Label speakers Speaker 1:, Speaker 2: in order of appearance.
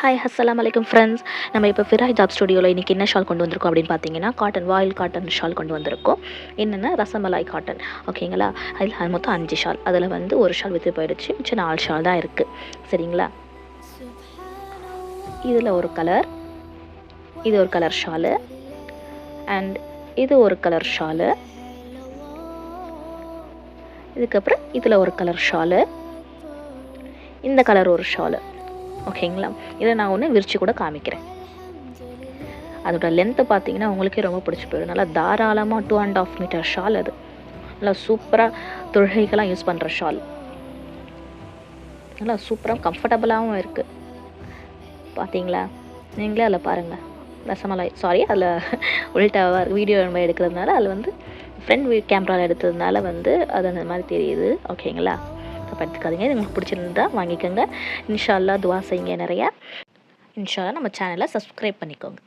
Speaker 1: Hi அஸ்ஸலாமு அலைக்கும் friends. நம்ம இப்போ ஃபிரா ஹிஜாப் ஸ்டுடியோவில் இன்றைக்கி என்ன ஷால் கொண்டு வந்திருக்கோம் அப்படின்னு பார்த்தீங்கன்னா, காட்டன் வாயில் காட்டன் ஷால் கொண்டு வந்திருக்கோம். என்னென்னா ரசமலாய் காட்டன், ஓகேங்களா. அதில் மொத்தம் 5 ஷால். அதில் வந்து ஒரு ஷால் விற்று போயிடுச்சு, மிச்சம் 4 ஷால் தான் இருக்குது. சரிங்களா. இதில் ஒரு கலர், இது ஒரு கலர் ஷாலு, அண்ட் இது ஒரு கலர் ஷாலு, இதுக்கப்புறம் இதில் ஒரு கலர் ஷாலு, இந்த கலர் ஒரு ஷாலு, ஓகேங்களா. இதை நான் ஒன்று விரித்து கூட காமிக்கிறேன். அதோட லென்த்து பார்த்தீங்கன்னா உங்களுக்கே ரொம்ப பிடிச்சி போயிடும். நல்லா தாராளமாக 2.5 மீட்டர் ஷால். அது நல்லா சூப்பராக தொழுகைக்கெல்லாம் யூஸ் பண்ணுற ஷால். நல்லா சூப்பராக கம்ஃபர்டபுளாகவும் இருக்குது. பார்த்தீங்களா, நீங்களே அதில் பாருங்கள். ரசமலாய் அதில் உள்டாவாக வீடியோ நம்ம எடுக்கிறதுனால அதில் வந்து ஃப்ரண்ட் கேமராவில் எடுத்ததுனால வந்து அது அந்த மாதிரி தெரியுது, ஓகேங்களா. தப்பு எடுத்துக்காதீங்க. இது உங்களுக்கு பிடிச்சிருந்தா வாங்கிக்கோங்க. இன்ஷா அல்லாஹ் துவா செய்யுங்க நிறையா. இன்ஷா அல்லாஹ் நம்ம சேனலை சப்ஸ்கிரைப் பண்ணிக்கோங்க.